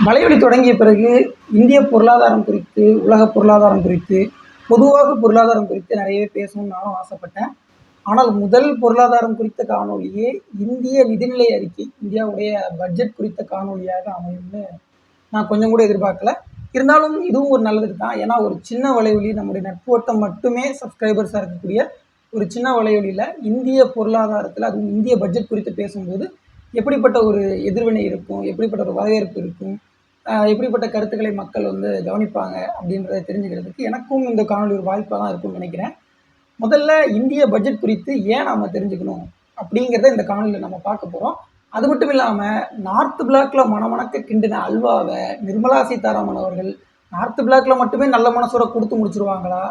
வலைவலி தொடங்கிய பிறகு இந்திய பொருளாதாரம் குறித்து, உலக பொருளாதாரம் குறித்து, பொதுவாக பொருளாதாரம் குறித்து நிறையவே பேசணும்னு நானும் ஆசைப்பட்டேன். ஆனால் முதல் பொருளாதாரம் குறித்த காணொளியே இந்திய நிதிநிலை அறிக்கை, இந்தியாவுடைய பட்ஜெட் குறித்த காணொளியாக அமையும்னு நான் கொஞ்சம் கூட எதிர்பார்க்கல. இருந்தாலும் இதுவும் ஒரு நல்லதுக்கு தான். ஏன்னா ஒரு சின்ன வலைவலி, நம்முடைய நட்போட்டம் மட்டுமே சப்ஸ்கிரைபர்ஸாக இருக்கக்கூடிய ஒரு சின்ன வலைவலியில் இந்திய பொருளாதாரத்தில், அதுவும் இந்திய பட்ஜெட் குறித்து பேசும்போது எப்படிப்பட்ட ஒரு எதிர்வினை இருக்கும், எப்படிப்பட்ட ஒரு வரவேற்பு இருக்கும், எப்படிப்பட்ட கருத்துக்களை மக்கள் வந்து கவனிப்பாங்க அப்படின்றத தெரிஞ்சுக்கிறதுக்கு எனக்கும் இந்த காணொலி ஒரு வாய்ப்பாக தான் இருக்கும்னு நினைக்கிறேன். முதல்ல இந்திய பட்ஜெட் குறித்து ஏன் நாம் தெரிஞ்சுக்கணும் அப்படிங்கிறத இந்த காணொலியில் நம்ம பார்க்க போகிறோம். அது மட்டும் இல்லாமல் நார்த் பிளாக்ல மணமணக்க கிண்டின அல்வாவை நிர்மலா சீதாராமன் அவர்கள் நார்த் பிளாக்ல மட்டுமே நல்ல மனசோட கொடுத்து முடிச்சிருவாங்களா,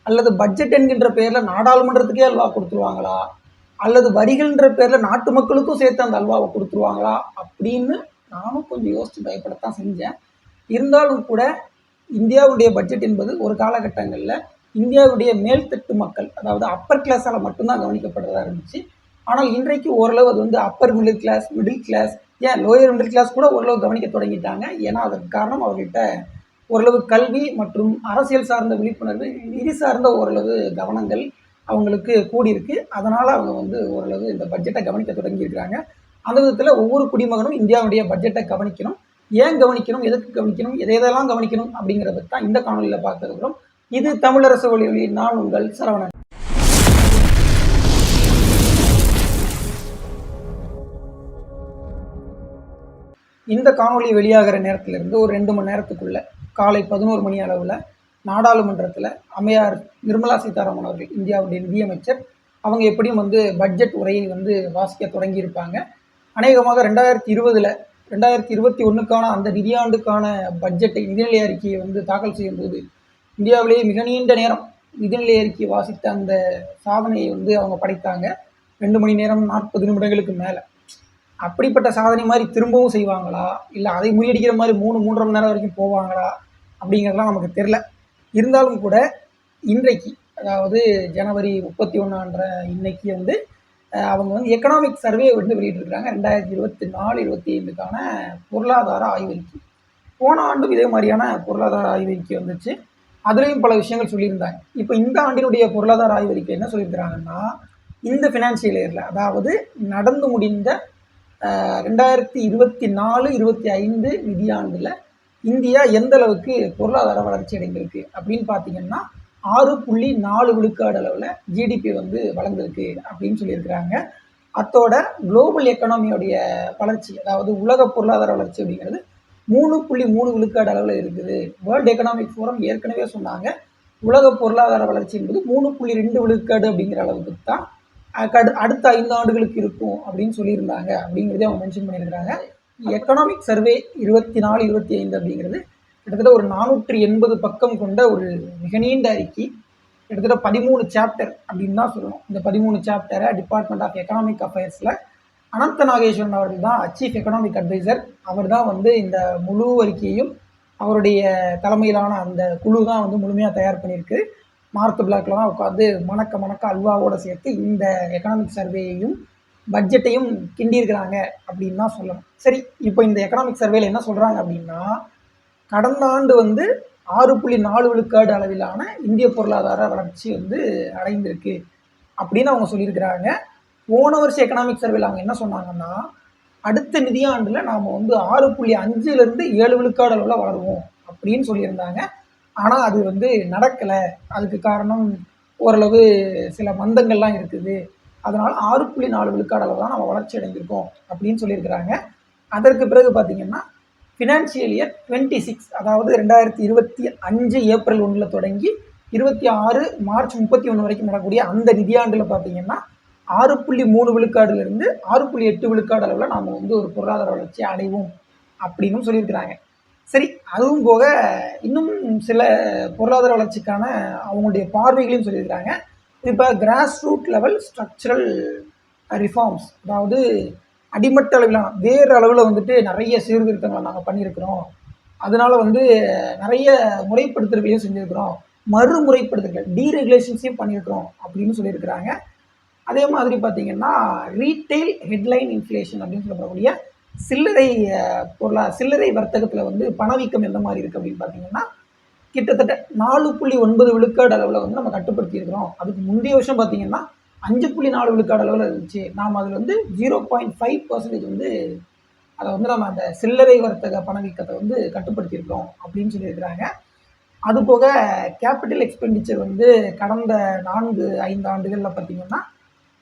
அல்லது பட்ஜெட் என்கின்ற பேரில் நாடாளுமன்றத்துக்கே அல்வா கொடுத்துருவாங்களா, அல்லது வரிகள்ன்ற பேரில் நாட்டு மக்களுக்கும் சேர்த்து அந்த அல்வாவை கொடுத்துருவாங்களா அப்படின்னு நானும் கொஞ்சம் யோசித்து பயப்படத்தான் செஞ்சேன். இருந்தாலும் கூட இந்தியாவுடைய பட்ஜெட் என்பது ஒரு காலகட்டங்களில் இந்தியாவுடைய மேல்தட்டு மக்கள், அதாவது அப்பர் கிளாஸால் மட்டும்தான் கவனிக்கப்படுறதா இருந்துச்சு. ஆனால் இன்றைக்கு ஓரளவு அது வந்து அப்பர் மிடில் கிளாஸ், ஏன் லோயர் மிடில் கிளாஸ் கூட ஓரளவு கவனிக்க தொடங்கிட்டாங்க. ஏன்னா அதற்கு காரணம் அவர்கிட்ட ஓரளவு கல்வி மற்றும் அரசியல் சார்ந்த விழிப்புணர்வு, நிதி சார்ந்த ஓரளவு கவனங்கள் அவங்களுக்கு கூடியிருக்கு. அதனால் அவங்க வந்து ஓரளவு இந்த பட்ஜெட்டை கவனிக்க தொடங்கியிருக்கிறாங்க. அந்த விதத்தில் ஒவ்வொரு குடிமகனும் இந்தியாவுடைய பட்ஜெட்டை கவனிக்கணும். ஏன் கவனிக்கணும், எதுக்கு கவனிக்கணும், எதையெல்லாம் கவனிக்கணும் அப்படிங்கிறத தான் இந்த காணொலியில் பார்க்க இருக்கிறோம். இது தமிழரசு ஒளி, நான் உங்கள் சரவணன். இந்த காணொலி வெளியாகிற நேரத்திலிருந்து ஒரு 2 மணி நேரத்துக்குள்ள காலை 11 மணி அளவில் நாடாளுமன்றத்தில் அம்மையார் நிர்மலா சீதாராமன் அவர்கள், இந்தியாவுடைய நிதியமைச்சர், அவங்க எப்படியும் வந்து பட்ஜெட் உரையை வந்து வாசிக்க தொடங்கியிருப்பாங்க. அநேகமாக 2020 2021க்கான அந்த நிதியாண்டுக்கான பட்ஜெட்டை, நிதிநிலை அறிக்கையை வந்து தாக்கல் செய்யும்போது இந்தியாவிலேயே மிக நீண்ட நேரம் நிதிநிலை அறிக்கையை வாசித்த அந்த சாதனையை வந்து அவங்க படைத்தாங்க. 2 மணி நேரம் 40 நிமிடங்களுக்கு மேலே. அப்படிப்பட்ட சாதனை மாதிரி திரும்பவும் செய்வாங்களா, இல்லை அதை முறியடிக்கிற மாதிரி 3-3.5 மணி நேரம் வரைக்கும் போவாங்களா அப்படிங்கிறதுலாம் நமக்கு தெரில. இருந்தாலும் கூட இன்றைக்கு, அதாவது ஜனவரி 31 இன்னைக்கு வந்து அவங்க வந்து எக்கனாமிக் சர்வே வந்து வெளியிட்டிருக்கிறாங்க. 2024-25க்கான பொருளாதார ஆய்வறிக்கை. போன ஆண்டும் இதே மாதிரியான பொருளாதார ஆய்வறிக்கை வந்துச்சு. அதுலேயும் பல விஷயங்கள் சொல்லியிருந்தாங்க. இப்போ இந்த ஆண்டினுடைய பொருளாதார ஆய்வறிக்கை என்ன சொல்லியிருக்கிறாங்கன்னா, இந்த ஃபினான்ஷியல் இயரில், அதாவது நடந்து முடிந்த 2024-25 நிதியாண்டில் இந்தியா எந்த அளவுக்கு பொருளாதார வளர்ச்சி அடைந்திருக்கு அப்படின்னு பார்த்தீங்கன்னா 6.4 விழுக்காடு அளவில் ஜிடிபி வந்து வளர்ந்துருக்கு அப்படின்னு சொல்லியிருக்கிறாங்க. அத்தோட குளோபல் எக்கனாமியோடைய வளர்ச்சி, அதாவது உலக பொருளாதார வளர்ச்சி அப்படிங்கிறது 3.3 விழுக்காடு அளவில் இருக்குது. வேர்ல்டு எக்கனாமிக் ஃபோரம் ஏற்கனவே சொன்னாங்க, உலக பொருளாதார வளர்ச்சி என்பது 3.2 விழுக்காடு அப்படிங்கிற அளவுக்கு தான் அடுத்த 5 ஆண்டுகளுக்கு இருக்கும் அப்படின்னு சொல்லியிருந்தாங்க. அப்படிங்கிறதே அவங்க மென்ஷன் பண்ணியிருக்கிறாங்க. எக்கனாமிக் சர்வே 24-25 அப்படிங்கிறது கிட்டத்தட்ட ஒரு 480 பக்கம் கொண்ட ஒரு மிக நீண்ட அறிக்கை. கிட்டத்தட்ட 13 சாப்டர் அப்படின்னு தான் சொல்லணும். இந்த 13 சாப்டரை டிபார்ட்மெண்ட் ஆஃப் எக்கனாமிக் அஃபேர்ஸில் அனந்த நாகேஸ்வரன் அவர்கள் தான் சீஃப் எக்கனாமிக் அட்வைசர். அவர் தான் வந்து இந்த முழு அறிக்கையையும் அவருடைய தலைமையிலான அந்த குழு தான் வந்து முழுமையாக தயார் பண்ணியிருக்கு. நார்த் பிளாக்ல தான் உட்காந்து மணக்க அல்வாவோடு சேர்த்து இந்த எக்கனாமிக் சர்வேயையும் பட்ஜெட்டையும் கிண்டியிருக்கிறாங்க அப்படின்னு தான் சொல்லணும். சரி, இப்போ இந்த எக்கனாமிக் சர்வேல என்ன சொல்கிறாங்க அப்படின்னா, கடந்த ஆண்டு வந்து 6.4 விழுக்காடு அளவிலான இந்திய பொருளாதார வளர்ச்சி வந்து அடைந்திருக்கு அப்படின்னு அவங்க சொல்லியிருக்கிறாங்க. போன வருஷம் எக்கனாமிக் சர்வேல அவங்க என்ன சொன்னாங்கன்னா, அடுத்த நிதியாண்டில் நாம் வந்து 6.5லேருந்து 7 விழுக்காடு அளவில் வளருவோம் அப்படின்னு சொல்லியிருந்தாங்க. ஆனால் அது வந்து நடக்கலை. அதுக்கு காரணம் ஓரளவு சில மந்தங்கள்லாம் இருக்குது. அதனால் 6.4 விழுக்காடு அளவு தான் நம்ம வளர்ச்சி அடைந்திருக்கோம் அப்படின்னு சொல்லியிருக்கிறாங்க. அதற்கு பிறகு பார்த்திங்கன்னா ஃபினான்ஷியல் இயர் 26, அதாவது 2025 ஏப்ரல் 1 தொடங்கி 26 மார்ச் 31 வரைக்கும் நடக்கக்கூடிய அந்த நிதியாண்டில் பார்த்திங்கன்னா 6.3 விழுக்காடுலேருந்து 6.8 விழுக்காடு அளவில் நாம் வந்து ஒரு பொருளாதார வளர்ச்சி அடைவோம் அப்படின்னு சொல்லியிருக்கிறாங்க. சரி, அதுவும் போக இன்னும் சில பொருளாதார வளர்ச்சிக்கான அவங்களுடைய பார்வைகளையும் சொல்லியிருக்கிறாங்க. இப்போ grass root level structural reforms, அதாவது அடிமட்ட அளவிலான வேறு அளவில் வந்துட்டு நிறைய சீர்திருத்தங்களை நாங்கள் பண்ணியிருக்கிறோம். அதனால் வந்து நிறைய முறைப்படுத்துதல்களையும் செஞ்சுருக்கிறோம், மறுமுறைப்படுத்துதல் டீரெகுலேஷன்ஸையும் பண்ணியிருக்கிறோம் அப்படின்னு சொல்லியிருக்கிறாங்க. அதே மாதிரி பார்த்திங்கன்னா ரீட்டெயில் ஹெட்லைன் இன்ஃப்ளேஷன் அப்படின்னு சொல்லக்கூடிய சில்லறை சில்லறை வர்த்தகத்தில் வந்து பணவீக்கம் எந்த மாதிரி இருக்குது அப்படின்னு பார்த்தீங்கன்னா, கிட்டத்தட்ட 4.9 விழுக்காடு அளவில் வந்து நம்ம கட்டுப்படுத்தி இருக்கிறோம். அதுக்கு முந்தைய வருஷம் பார்த்தீங்கன்னா 5.4 விழுக்காடு அளவில் இருந்துச்சு. நாம் அதில் வந்து 0.5% வந்து அதை வந்து நம்ம அந்த சில்லறை வர்த்தக பணவீக்கத்தை வந்து கட்டுப்படுத்தியிருக்கிறோம் அப்படின்னு சொல்லியிருக்கிறாங்க. அதுபோக கேபிட்டல் எக்ஸ்பெண்டிச்சர் வந்து கடந்த 4-5 ஆண்டுகளில் பார்த்தீங்கன்னா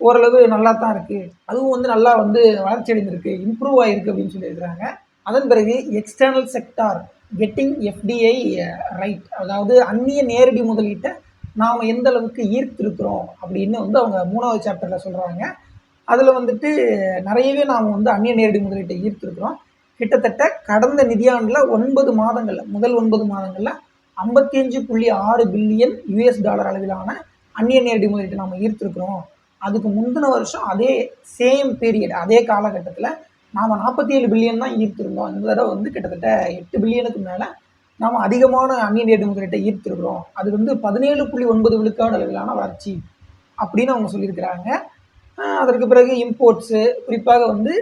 ஓரளவு நல்லா தான் இருக்குது. அதுவும் வந்து நல்லா வந்து வளர்ச்சி அடைந்திருக்கு, இம்ப்ரூவ் ஆகிருக்கு அப்படின்னு சொல்லியிருக்கிறாங்க. அதன் பிறகு external sector getting FDI right, அதாவது அந்நிய நேரடி முதலீட்டை நாம் எந்த அளவுக்கு ஈர்த்திருக்கிறோம் அப்படின்னு வந்து அவங்க 3வது சாப்டரில் சொல்கிறாங்க. அதில் வந்துட்டு நிறையவே நாம் வந்து அந்நிய நேரடி முதலீட்டை ஈர்த்திருக்கிறோம். கிட்டத்தட்ட கடந்த நிதியாண்டில் 9 மாதங்களில் முதல் 9 மாதங்களில் 55.6 பில்லியன் யூஎஸ் டாலர் அளவிலான அந்நிய நேரடி முதலீட்டை நாம் ஈர்த்திருக்கிறோம். அதுக்கு முந்தின வருஷம் அதே சேம் பீரியட் அதே காலகட்டத்தில் நாம் 47 பில்லியன் தான் ஈர்த்திருந்தோம். இந்த தடவை வந்து கிட்டத்தட்ட 8 பில்லியனுக்கு மேலே நாம் அதிகமான அந்நிய நேரடி முதலீட்டை ஈர்த்திருக்கிறோம். அது வந்து 17.9 விழுக்காடு அளவிலான வளர்ச்சி அப்படின்னு அவங்க சொல்லியிருக்கிறாங்க. அதற்கு பிறகு இம்போர்ட்ஸு, குறிப்பாக வந்து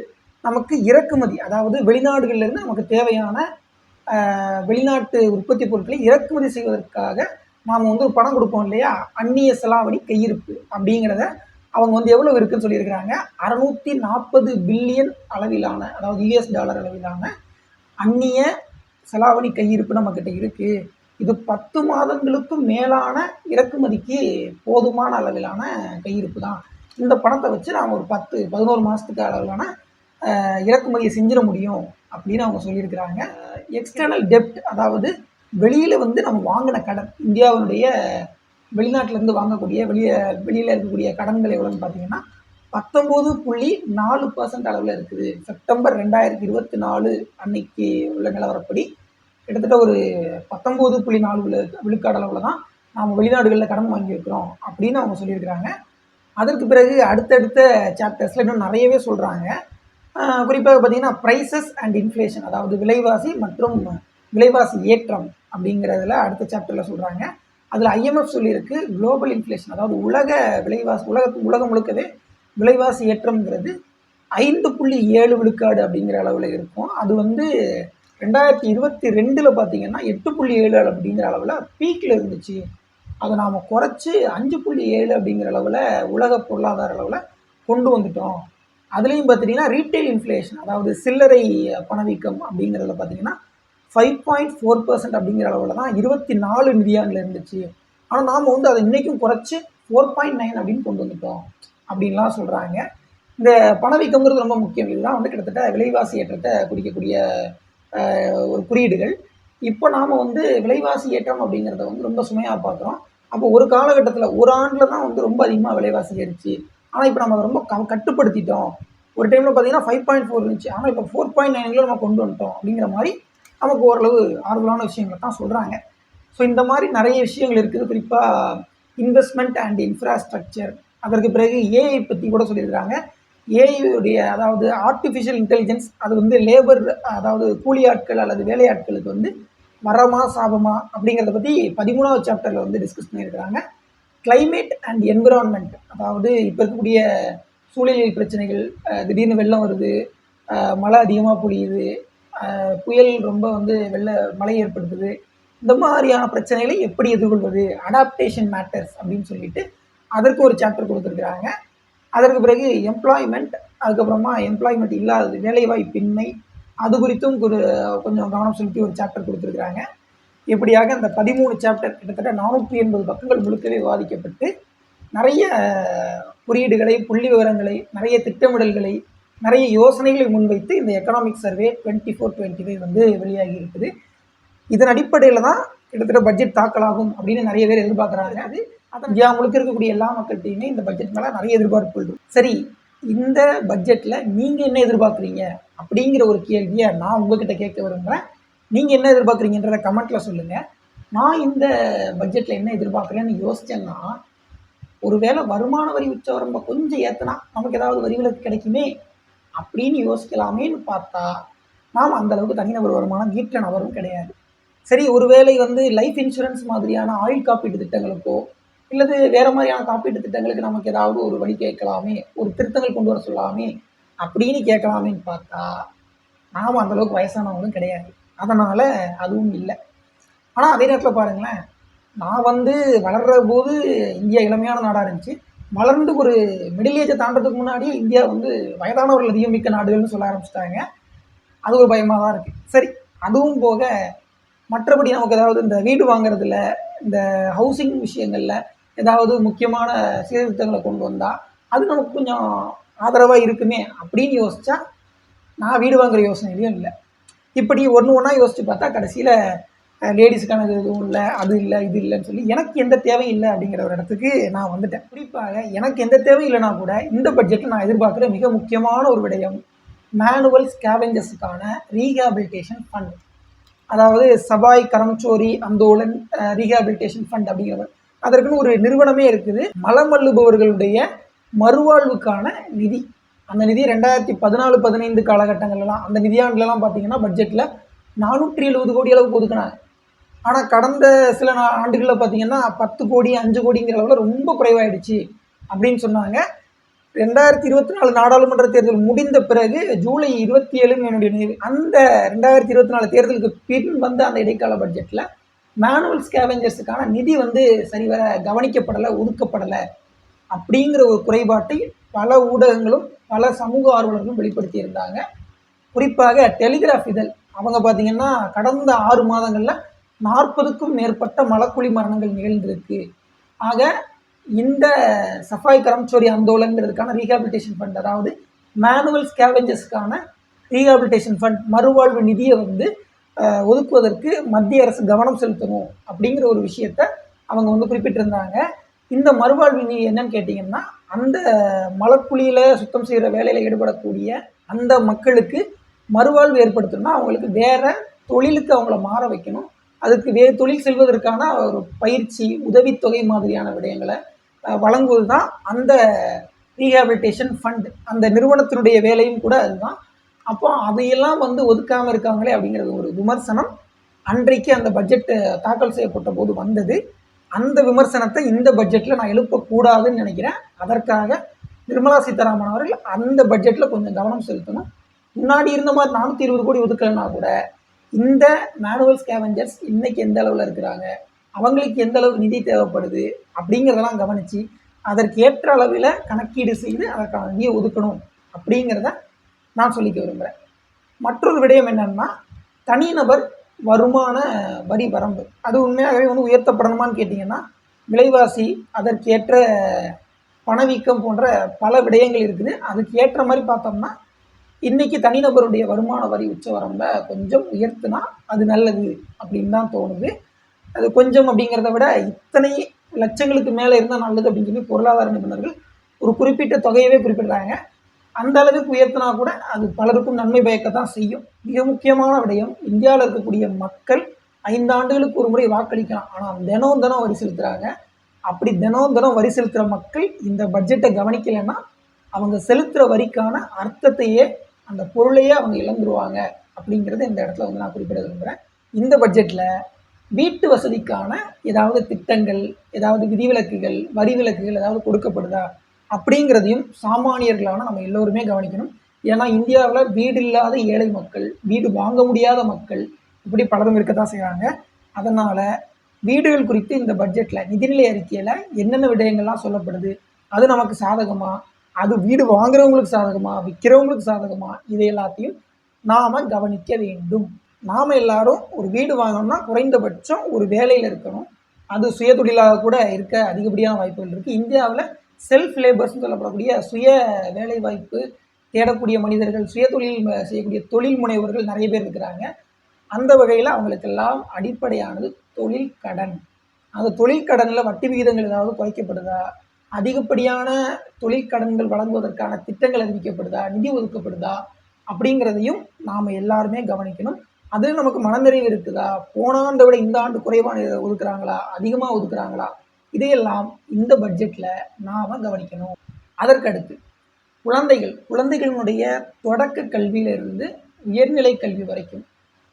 நமக்கு இறக்குமதி, அதாவது வெளிநாடுகளிலிருந்து நமக்கு தேவையான வெளிநாட்டு உற்பத்தி பொருட்களை இறக்குமதி செய்வதற்காக நாம் வந்து ஒரு பணம் கொடுப்போம் இல்லையா, அந்நிய செலாவணி கையிருப்பு அப்படிங்கிறத அவங்க வந்து எவ்வளோ இருக்குன்னு சொல்லியிருக்கிறாங்க. 640 பில்லியன் அளவிலான, அதாவது யூஎஸ் டாலர் அளவிலான அந்நிய செலாவணி கையிருப்பு நம்மக்கிட்ட இருக்குது. இது 10 மாதங்களுக்கும் மேலான இறக்குமதிக்கு போதுமான அளவிலான கையிருப்பு தான். இந்த பணத்தை வச்சு நாம் ஒரு 10-11 மாதத்துக்கு அளவிலான இறக்குமதியை செஞ்சிட முடியும் அப்படின்னு அவங்க சொல்லியிருக்கிறாங்க. எக்ஸ்டர்னல் டெப்ட், அதாவது வெளியில் வந்து நம்ம வாங்கின கடன், இந்தியாவுடைய வெளிநாட்டிலேருந்து வாங்கக்கூடிய வெளியில் இருக்கக்கூடிய கடன்கள் எவ்வளோன்னு பார்த்தீங்கன்னா 19.4% அளவில் இருக்குது. செப்டம்பர் 2024 அன்னைக்கு உள்ள நிலவரப்படி கிட்டத்தட்ட ஒரு 19.4 விழுக்காடு அளவில் தான் நாம் வெளிநாடுகளில் கடன் வாங்கியிருக்கிறோம் அப்படின்னு அவங்க சொல்லியிருக்கிறாங்க. அதற்கு பிறகு அடுத்தடுத்த சாப்டர்ஸில் இன்னும் நிறையவே சொல்கிறாங்க. குறிப்பாக பார்த்தீங்கன்னா ப்ரைஸஸ் அண்ட் இன்ஃப்ளேஷன், அதாவது விலைவாசி மற்றும் விலைவாசி ஏற்றம் அப்படிங்கிறதுல அடுத்த சாப்டரில் சொல்கிறாங்க. அதில் ஐஎம்எஃப் சொல்லியிருக்கு குளோபல் இன்ஃப்ளேஷன், அதாவது உலகம் முழுக்கவே விலைவாசி ஏற்றம்ங்கிறது 5.7 விழுக்காடு அப்படிங்கிற அளவில் இருக்கும். அது வந்து 2022 பார்த்தீங்கன்னா 8.7 அப்படிங்கிற அளவில் பீக்கில் இருந்துச்சு. அதை நாம் குறைச்சி 5.7 அப்படிங்கிற அளவில் உலக பொருளாதார அளவில் கொண்டு வந்துட்டோம். அதுலேயும் பார்த்தீங்கன்னா ரீட்டைல் இன்ஃப்ளேஷன், அதாவது சில்லறை பணவீக்கம் அப்படிங்கிறதுல பார்த்தீங்கன்னா 5.4% அப்படிங்கிற அளவில் தான் 24 நிதியாண்டில் இருந்துச்சு. ஆனால் நாம் வந்து அதை இன்றைக்கும் குறைச்சி 4.9 அப்படின்னு கொண்டு வந்துட்டோம் அப்படின்லாம் சொல்கிறாங்க. இந்த பணவீக்கங்கிறது ரொம்ப முக்கியம். இதுதான் வந்து கிட்டத்தட்ட விலைவாசி ஏற்றத்தை குறிக்கக்கூடிய ஒரு குறியீடுகள். இப்போ நாம் வந்து விலைவாசி ஏற்றம் அப்படிங்கிறத வந்து ரொம்ப சுமையாக பார்க்குறோம். அப்போ ஒரு காலகட்டத்தில் ஒரு ஆண்டில் தான் வந்து ரொம்ப அதிகமாக விலைவாசி ஏறிச்சு. ஆனால் இப்போ நம்ம ரொம்ப கட்டுப்படுத்திட்டோம். ஒரு டைமில் பார்த்தீங்கன்னா 5.4 இருந்துச்சு, ஆனால் இப்போ 4.9 நம்ம கொண்டு வந்துட்டோம் அப்படிங்கிற மாதிரி நமக்கு ஓரளவு ஆறுதலான விஷயங்களை தான் சொல்கிறாங்க. ஸோ இந்த மாதிரி நிறைய விஷயங்கள் இருக்குது. குறிப்பாக இன்வெஸ்ட்மெண்ட் அண்ட் இன்ஃப்ராஸ்ட்ரக்சர், அதற்கு பிறகு ஏஐ பற்றி கூட சொல்லியிருக்காங்க. ஏஐயுடைய, அதாவது ஆர்டிஃபிஷியல் இன்டெலிஜென்ஸ், அது வந்து லேபர், அதாவது கூலி ஆட்கள் அல்லது வேலையாட்களுக்கு வந்து வரமா சாபமா அப்படிங்கிறத பற்றி 13வது சாப்டரில் வந்து டிஸ்கஸ் பண்ணியிருக்கிறாங்க. கிளைமேட் அண்ட் என்விரான்மெண்ட், அதாவது இப்போ இருக்கக்கூடிய சூழலியல் பிரச்சனைகள், திடீர்னு வெள்ளம் வருது, மழை அதிகமாக பொழியுது, புயல் ரொம்ப வந்து மழை ஏற்படுத்துது, இந்த மாதிரியான பிரச்சனைகளை எப்படி எதிர்கொள்வது, அடாப்டேஷன் மேட்டர்ஸ் அப்படின்னு சொல்லிட்டு அதற்கு ஒரு சாப்டர் கொடுத்துருக்குறாங்க. அதற்கு பிறகு எம்ப்ளாய்மெண்ட், அதுக்கப்புறமா எம்ப்ளாய்மெண்ட் இல்லாதது, வேலைவாய்ப்பின்மை, அது குறித்தும் கொஞ்சம் கவனம் செலுத்தி ஒரு சாப்டர் கொடுத்துருக்குறாங்க. எப்படியாக இந்த 13 சாப்டர் கிட்டத்தட்ட 480 பக்கங்கள் முழுக்கவே விவாதிக்கப்பட்டு நிறைய குறியீடுகளை, புள்ளி விவரங்களை, நிறைய திட்டமிடல்களை, நிறைய யோசனைகளை முன்வைத்து இந்த எக்கனாமிக் சர்வே 24-25 வந்து வெளியாகி இருக்குது. இதன் அடிப்படையில் தான் கிட்டத்தட்ட பட்ஜெட் தாக்கலாகும் அப்படின்னு நிறைய பேர் எதிர்பார்க்குறாங்க. அது இந்தியா முழுக்க இருக்கக்கூடிய எல்லா மக்கள்கிட்டையுமே இந்த பட்ஜெட் மேலே நிறைய எதிர்பார்ப்புகள் இருக்கும். சரி, இந்த பட்ஜெட்டில் நீங்கள் என்ன எதிர்பார்க்குறீங்க அப்படிங்கிற ஒரு கேள்வியை நான் உங்ககிட்ட கேட்க விரும்புகிறேன். நீங்கள் என்ன எதிர்பார்க்குறீங்கன்றத கமெண்ட்டில் சொல்லுங்கள். நான் இந்த பட்ஜெட்டில் என்ன எதிர்பார்க்குறேன்னு யோசித்தேன்னா, ஒருவேளை வருமான வரி உச்சவரம்பை கொஞ்சம் ஏற்றினா நமக்கு ஏதாவது வரி விலக்கு கிடைக்குமே அப்படின்னு யோசிக்கலாமேன்னு பார்த்தா, நாம் அந்தளவுக்கு தனிநபர் வருமானம் ஈட்ட நபரும் கிடையாது. சரி, ஒருவேளை வந்து லைஃப் இன்சூரன்ஸ் மாதிரியான ஆயுள் காப்பீட்டு திட்டங்களுக்கோ இல்லது வேறு மாதிரியான காப்பீட்டு திட்டங்களுக்கு நமக்கு ஏதாவது ஒரு வழி கேட்கலாமே, ஒரு திருத்தங்கள் கொண்டு வர சொல்லலாமே அப்படின்னு கேட்கலாமேன்னு பார்த்தா, நாம் அந்தளவுக்கு வயசானவங்களும் கிடையாது, அதனால் அதுவும் இல்லை. ஆனால் அதே நேரத்தில் பாருங்களேன், நான் வந்து வளர்கிற போது இந்தியா இளமையான நாடாக இருந்துச்சு. வளர்ந்து ஒரு மிடில் ஏஜை தாண்டதுக்கு முன்னாடியே இந்தியா வந்து வயதானவர்கள் அதிகம் மிக்க நாடுகள்னு சொல்ல ஆரம்பிச்சிட்டாங்க. அது ஒரு பயமாக தான் இருக்குது. சரி, அதுவும் போக மற்றபடி நமக்கு ஏதாவது இந்த வீடு வாங்குறதுல, இந்த ஹவுசிங் விஷயங்களில் ஏதாவது முக்கியமான சீர்திருத்தங்களை கொண்டு வந்தால் அது நமக்கு கொஞ்சம் ஆதரவாக இருக்குமே அப்படின்னு யோசித்தா நான் வீடு வாங்குகிற யோசனையிலையும் இல்லை. இப்படி ஒன்று ஒன்றா யோசித்து பார்த்தா கடைசியில் லேடிஸுக்கான எதுவும் இல்லை, அது இல்லை, இது இல்லைன்னு சொல்லி எனக்கு எந்த தேவையும் இல்லை அப்படிங்கிற ஒரு இடத்துக்கு நான் வந்துட்டேன். குறிப்பாக எனக்கு எந்த தேவையும் இல்லைனா கூட இந்த பட்ஜெட்டில் நான் எதிர்பார்க்குற மிக முக்கியமான ஒரு விடயம் மேனுவல் ஸ்கேவெஞ்சர்ஸுக்கான ரீஹாபிலிட்டேஷன் ஃபண்ட். அதாவது சபாய் கரம்சோரி அந்தோலன் ரீஹாபிலிட்டேஷன் ஃபண்ட் அப்படிங்கிறவர், அதற்குன்னு ஒரு நிறுவனமே இருக்குது. மலம் அள்ளுபவர்களுடைய மறுவாழ்வுக்கான நிதி. அந்த நிதி 2014-15 காலகட்டங்கள்லாம், அந்த நிதியாண்டுலலாம் பார்த்தீங்கன்னா பட்ஜெட்டில் 470 கோடி அளவுக்கு ஒதுக்குனாங்க. ஆனால் கடந்த சில ஆண்டுகளில் பார்த்தீங்கன்னா 10 கோடி 5 கோடிங்கிற அளவில் ரொம்ப குறைவாயிடுச்சு அப்படின்னு சொன்னாங்க. 2024 நாடாளுமன்ற தேர்தல் முடிந்த பிறகு ஜூலை 27 என்னுடைய நினைவு, அந்த 2024 தேர்தலுக்கு பின் வந்த அந்த இடைக்கால பட்ஜெட்டில் மேனுவல் ஸ்கேவெஞ்சர்ஸுக்கான நிதி வந்து சரிவர கவனிக்கப்படலை, ஒதுக்கப்படலை அப்படிங்கிற ஒரு குறைபாட்டை பல ஊடகங்களும் பல சமூக ஆர்வலர்களும் வெளிப்படுத்தியிருந்தாங்க. குறிப்பாக டெலிகிராஃப் இதழ் அவங்க பார்த்தீங்கன்னா கடந்த 6 மாதங்களில் 40க்கும் மேற்பட்ட மலக்குழி மரணங்கள் நிகழ்ந்திருக்கு. ஆக இந்த சஃபாய் கரம்சோரி அந்தோலன்கிறதுக்கான ரீஹாபிலிட்டேஷன் ஃபண்ட், அதாவது மேனுவல் ஸ்கேவெஞ்சர்ஸ்க்கான ரீஹாபிலிட்டேஷன் ஃபண்ட் மறுவாழ்வு நிதியை வந்து ஒதுக்குவதற்கு மத்திய அரசு கவனம் செலுத்தணும் அப்படிங்கிற ஒரு விஷயத்த அவங்க வந்து குறிப்பிட்டிருந்தாங்க. இந்த மறுவாழ்வு நிதி என்னன்னு கேட்டிங்கன்னா, அந்த மலக்குழியில் சுத்தம் செய்கிற வேலையில் ஈடுபடக்கூடிய அந்த மக்களுக்கு மறுவாழ்வு ஏற்படுத்தணும்னா அவங்களுக்கு வேறு தொழிலுக்கு அவங்கள மாற வைக்கணும். அதுக்கு வேறு தொழில் செல்வதற்கான ஒரு பயிற்சி, உதவித்தொகை மாதிரியான விடயங்களை வழங்குவது தான் அந்த ரீஹாபிலிட்டேஷன் ஃபண்ட். அந்த நிறுவனத்தினுடைய வேலையும் கூட அதுதான். அப்போ அதையெல்லாம் வந்து ஒதுக்காமல் இருக்காங்களே அப்படிங்கிறது ஒரு விமர்சனம் அன்றைக்கு அந்த பட்ஜெட் தாக்கல் செய்யப்பட்ட போது வந்தது. அந்த விமர்சனத்தை இந்த பட்ஜெட்டில் நான் எழுப்பக்கூடாதுன்னு நினைக்கிறேன். அதற்காக நிர்மலா சீதாராமன் அவர்கள் அந்த பட்ஜெட்டில் கொஞ்சம் கவனம் செலுத்தணும். முன்னாடி இருந்த மாதிரி 420 கோடி ஒதுக்கலைன்னா கூட இந்த மேனுவல் ஸ்கேவெஞ்சர்ஸ் இன்றைக்கி எந்த அளவில் இருக்கிறாங்க, அவங்களுக்கு எந்த அளவுக்கு நிதி தேவைப்படுது அப்படிங்கிறதெல்லாம் கவனித்து அதற்கேற்ற அளவில் கணக்கீடு செய்து அதற்கான நிதியை ஒதுக்கணும் அப்படிங்கிறத நான் சொல்லிக்க விரும்புகிறேன். மற்றொரு விடயம் என்னென்னா, தனிநபர் வருமான வரி வரம்பு அது உண்மையாகவே வந்து உயர்த்தப்படணுமான்னு கேட்டிங்கன்னா, விலைவாசி, அதற்கேற்ற பணவீக்கம் போன்ற பல விடயங்கள் இருக்குது. அதுக்கு ஏற்ற மாதிரி பார்த்தோம்னா இன்றைக்கி தனிநபருடைய வருமான வரி உச்ச வரம்பை கொஞ்சம் உயர்த்தினா அது நல்லது அப்படின்னு தான் தோணுது. அது கொஞ்சம் அப்படிங்கிறத விட இத்தனை லட்சங்களுக்கு மேலே இருந்தால் நல்லது அப்படின்னு சொல்லி பொருளாதார நிபுணர்கள் ஒரு குறிப்பிட்ட தொகையவே குறிப்பிடுறாங்க. அந்த அளவுக்கு உயர்த்தினா கூட அது பலருக்கும் நன்மை பயக்கத்தான் செய்யும். மிக முக்கியமான விடயம், இந்தியாவில் இருக்கக்கூடிய மக்கள் 5 ஆண்டுகளுக்கு ஒரு முறை வாக்களிக்கலாம், ஆனால் தினம் வரி செலுத்துகிறாங்க. அப்படி தினம் வரி செலுத்துகிற மக்கள் இந்த பட்ஜெட்டை கவனிக்கலைன்னா அவங்க செலுத்துகிற வரிக்கான அர்த்தத்தையே, அந்த பொருளையே அவங்க இழந்துருவாங்க அப்படிங்கிறத இந்த இடத்துல வந்து நான் குறிப்பிட விரும்புகிறேன். இந்த பட்ஜெட்டில் வீட்டு வசதிக்கான ஏதாவது திட்டங்கள், ஏதாவது விதிவிலக்குகள், வரி விலக்குகள் ஏதாவது கொடுக்கப்படுதா அப்படிங்கிறதையும் சாமானியர்களான நம்ம எல்லோருமே கவனிக்கணும். ஏன்னா இந்தியாவில் வீடு இல்லாத ஏழை மக்கள், வீடு வாங்க முடியாத மக்கள் இப்படி பலரும் இருக்கத்தான் செய்கிறாங்க. அதனால் வீடுகள் குறித்து இந்த பட்ஜெட்டில் நிதிநிலை அறிக்கையில் என்னென்ன விடயங்கள்லாம் சொல்லப்படுது, அது நமக்கு சாதகமா, அது வீடு வாங்குறவங்களுக்கு சாதகமா, விற்கிறவங்களுக்கு சாதகமா, இதை எல்லாத்தையும் நாம் கவனிக்க வேண்டும். நாம் எல்லாரும் ஒரு வீடு வாங்கணும்னா குறைந்தபட்சம் ஒரு வேலையில் இருக்கணும். அது சுயதொழிலாக கூட இருக்க அதிகப்படியான வாய்ப்புகள் இருக்குது. இந்தியாவில் செல்ஃப் லேபர்ஸ்னு சொல்லப்படக்கூடிய சுய வேலை வாய்ப்பு தேடக்கூடிய மனிதர்கள், சுயதொழில் செய்யக்கூடிய தொழில் முனைவர்கள் நிறைய பேர் இருக்கிறாங்க. அந்த வகையில் அவங்களுக்கெல்லாம் அடிப்படையானது தொழில் கடன். அந்த தொழில் கடனில் வட்டி விகிதங்கள் ஏதாவது குறைக்கப்படுதா, அதிகப்படியான தொழிற்கடன்கள் வழங்குவதற்கான திட்டங்கள் அறிவிக்கப்படுதா, நிதி ஒதுக்கப்படுதா அப்படிங்கிறதையும் நாம் எல்லாருமே கவனிக்கணும். அது நமக்கு மனநிறைவு இருக்குதா, போன ஆண்டை விட இந்த ஆண்டு குறைவான ஒதுக்குறாங்களா, அதிகமாக ஒதுக்குறாங்களா, இதையெல்லாம் இந்த பட்ஜெட்டில் நாம் கவனிக்கணும். அதற்கடுத்து குழந்தைகளினுடைய தொடக்க கல்வியிலிருந்து உயர்நிலை கல்வி வரைக்கும்,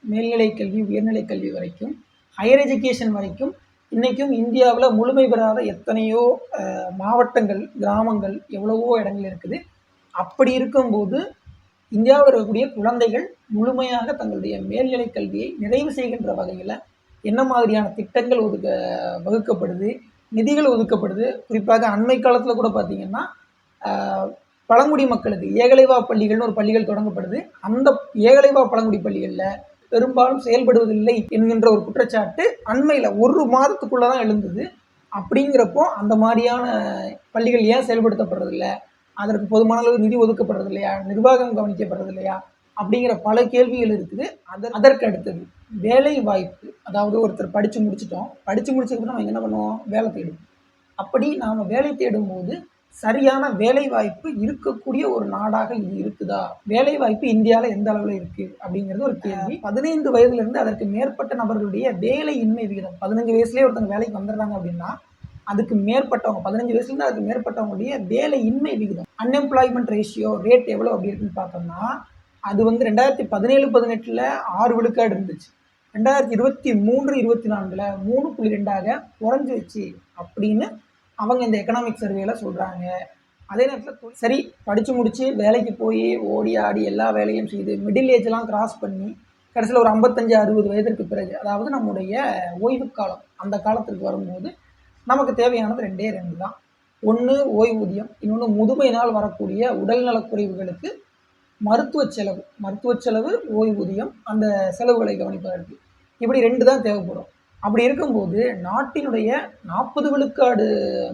மேல்நிலை கல்வி, உயர்நிலை கல்வி வரைக்கும், ஹையர் எஜுகேஷன் வரைக்கும் இன்றைக்கும் இந்தியாவில் முழுமை பெறாத எத்தனையோ மாவட்டங்கள், கிராமங்கள், எவ்வளவோ இடங்கள் இருக்குது. அப்படி இருக்கும்போது இந்தியாவில் இருக்கக்கூடிய குழந்தைகள் முழுமையாக தங்களுடைய மேல்நிலை கல்வியை நிறைவு செய்கின்ற வகையில் என்ன மாதிரியான திட்டங்கள் வகுக்கப்படுது, நிதிகள் ஒதுக்கப்படுது. குறிப்பாக அண்மை காலத்தில் கூட பார்த்தீங்கன்னா பழங்குடி மக்களுக்கு ஏகலைவா பள்ளிகள்னு ஒரு பள்ளிகள் தொடங்கப்படுது. அந்த ஏகலைவா பழங்குடி பள்ளிகளில் பெரும்பாலும் செயல்படுவதில்லை என்கின்ற ஒரு குற்றச்சாட்டு அண்மையில் ஒரு மாதத்துக்குள்ளே தான் எழுந்தது. அப்படிங்கிறப்போ அந்த மாதிரியான பள்ளிகள் ஏன் செயல்படுத்தப்படுறதில்லை, அதற்கு போதுமான அளவு நிதி ஒதுக்கப்படுறது இல்லையா, நிர்வாகம் கவனிக்கப்படுறது இல்லையா அப்படிங்கிற பல கேள்விகள் இருக்குது. அதற்கு அடுத்தது வேலை வாய்ப்பு. அதாவது ஒருத்தர் படித்து முடிச்சிட்டோம், படித்து முடிச்சதுக்கு நம்ம என்ன பண்ணுவோம், வேலை தேடுவோம். அப்படி நாம் வேலை தேடும்போது சரியான வேலை வாய்ப்பு இருக்கக்கூடிய ஒரு நாடாக இது இருக்குதா, வேலை வாய்ப்பு இந்தியாவில் எந்த அளவில் இருக்குது அப்படிங்கிறது ஒரு கேள்வி. 15 வயதுலேருந்து அதற்கு மேற்பட்ட நபர்களுடைய வேலையின்மை விகிதம், 15 வயசுலேயே ஒருத்தவங்க வேலைக்கு வந்துடுறாங்க அப்படின்னா அதுக்கு மேற்பட்டவங்க 15 வயசுலேருந்து அதுக்கு மேற்பட்டவங்களுடைய வேலையின்மை விகிதம், அன்எம்ப்ளாய்மெண்ட் ரேஷியோ ரேட் எவ்வளோ அப்படி இருக்குன்னு பார்த்தோம்னா அது வந்து 2017-18 6 விழுக்காடு இருந்துச்சு. 2023-24 3.2 குறைஞ்சிருச்சு அப்படின்னு அவங்க இந்த எக்கனாமிக் சர்வேல சொல்கிறாங்க. அதே நேரத்தில் சரி படித்து முடித்து வேலைக்கு போய் ஓடி ஆடி எல்லா வேலையும் செய்து மிடில் ஏஜ்லாம் கிராஸ் பண்ணி கடைசியில் ஒரு 55-60 வயதிற்கு பிறகு, அதாவது நம்முடைய ஓய்வு காலம், அந்த காலத்திற்கு வரும்போது நமக்கு தேவையானது 2 தான். ஒன்று ஓய்வூதியம், இன்னொன்று முதுமையினால் வரக்கூடிய உடல்நலக்குறைவுகளுக்கு மருத்துவ செலவு, ஓய்வூதியம், அந்த செலவுகளை கவனிப்பதற்கு. இப்படி 2 தான் தேவைப்படும். அப்படி இருக்கும்போது நாட்டினுடைய 40 விழுக்காடு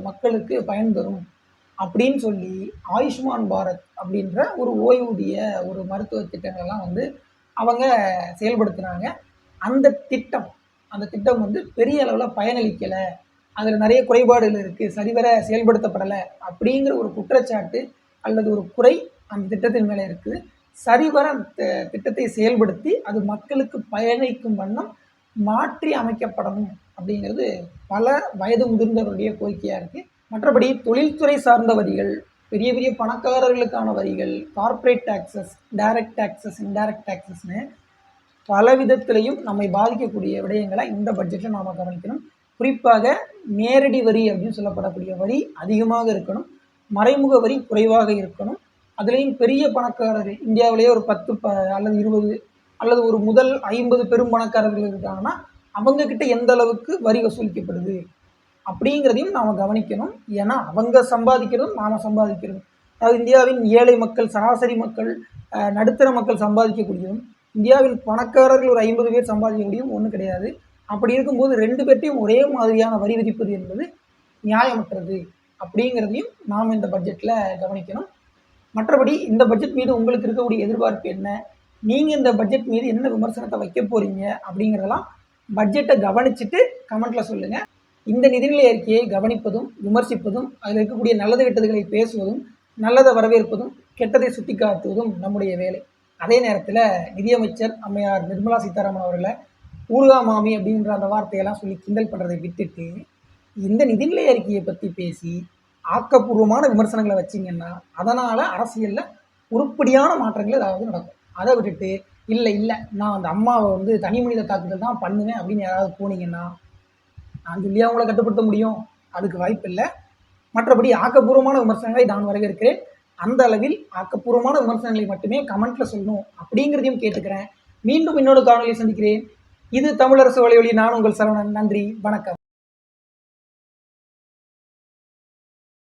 மக்களுக்கு பயன் தரும் அப்படின்னு சொல்லி ஆயுஷ்மான் பாரத் அப்படின்ற ஒரு ஓய்வூதிய ஒரு மருத்துவ திட்டங்கள்லாம் வந்து அவங்க செயல்படுத்தினாங்க. அந்த திட்டம் வந்து பெரிய அளவில் பயனளிக்கலை, அதில் நிறைய குறைபாடுகள் இருக்குது, சரிவர செயல்படுத்தப்படலை அப்படிங்கிற ஒரு குற்றச்சாட்டு அல்லது ஒரு குறை அந்த திட்டத்தின் மேலே இருக்குது. சரிவர அந்த திட்டத்தை செயல்படுத்தி அது மக்களுக்கு பயனளிக்கும் வண்ணம் மாற்றி அமைக்கப்படணும் அப்படிங்கிறது பல வயது முதிர்ந்தவருடைய கோரிக்கையாக இருக்குது. மற்றபடி தொழில்துறை சார்ந்த வரிகள், பெரிய பெரிய பணக்காரர்களுக்கான வரிகள், corporate taxes, direct taxes, indirect டாக்ஸஸ்னு பல விதத்திலையும் நம்மை பாதிக்கக்கூடிய விடயங்களை இந்த பட்ஜெட்டில் நாம் கவனிக்கணும். குறிப்பாக நேரடி வரி அப்படின்னு சொல்லப்படக்கூடிய வரி அதிகமாக இருக்கணும், மறைமுக வரி குறைவாக இருக்கணும். அதுலேயும் பெரிய பணக்காரர் இந்தியாவிலேயே ஒரு 10 அல்லது 20 அல்லது ஒரு முதல் 50 பெரும் பணக்காரர்கள் இருக்காங்கன்னா அவங்கக்கிட்ட எந்த அளவுக்கு வரி வசூலிக்கப்படுது அப்படிங்கிறதையும் நாம் கவனிக்கணும். ஏன்னா அவங்க சம்பாதிக்கிறதும் நாம் சம்பாதிக்கிறதும், அதாவது இந்தியாவின் ஏழை மக்கள், சராசரி மக்கள், நடுத்தர மக்கள் சம்பாதிக்கக்கூடியதும் இந்தியாவின் பணக்காரர்கள் ஒரு 50 பேர் சம்பாதிக்கக்கூடியதும் ஒன்றும் கிடையாது. அப்படி இருக்கும்போது 2 பேர்ட்டையும் ஒரே மாதிரியான வரி விதிப்பது என்பது நியாயமற்றது அப்படிங்கிறதையும் நாம் இந்த பட்ஜெட்டில் கவனிக்கணும். மற்றபடி இந்த பட்ஜெட் மீது உங்களுக்கு இருக்கக்கூடிய எதிர்பார்ப்பு என்ன, நீங்கள் இந்த பட்ஜெட் மீது என்ன விமர்சனத்தை வைக்க போகிறீங்க அப்படிங்கிறதெல்லாம் பட்ஜெட்டை கவனிச்சுட்டு கமெண்ட்டில் சொல்லுங்கள். இந்த நிதிநிலை அறிக்கையை கவனிப்பதும் விமர்சிப்பதும் அதில் இருக்கக்கூடிய நல்லது கெட்டதுகளை பேசுவதும் நல்லதை வரவேற்பதும் கெட்டதை சுட்டி காட்டுவதும் நம்முடைய வேலை. அதே நேரத்தில் நிதியமைச்சர் அம்மையார் நிர்மலா சீதாராமன் அவர்களை ஊர்கா மாமி அப்படின்ற அந்த வார்த்தையெல்லாம் சொல்லி கிண்டல் பண்ணுறதை விட்டுட்டு இந்த நிதிநிலை அறிக்கையை பற்றி பேசி ஆக்கப்பூர்வமான விமர்சனங்களை வச்சிங்கன்னா அதனால் அரசியலில் உருப்படியான மாற்றங்கள் ஏதாவது நடக்கும். அதை விட்டுட்டு இல்லை நான் அந்த அம்மாவை வந்து தனி மனித தாக்குதல் தான் பண்ணுவேன் அப்படின்னு யாராவது போனீங்கன்னா நான் சொல்லி அவங்கள கட்டுப்படுத்த முடியும், அதுக்கு வாய்ப்பு இல்லை. மற்றபடி ஆக்கப்பூர்வமான விமர்சனங்களை நான் வரவேற்கிறேன். அந்த அளவில் ஆக்கப்பூர்வமான விமர்சனங்களை மட்டுமே கமெண்ட்டில் சொல்லணும் அப்படிங்கிறதையும் கேட்டுக்கிறேன். மீண்டும் இன்னொரு காணொலியை சந்திக்கிறேன். இது தமிழரசு வலையொலி. நான் உங்கள் சரவணன். நன்றி, வணக்கம்.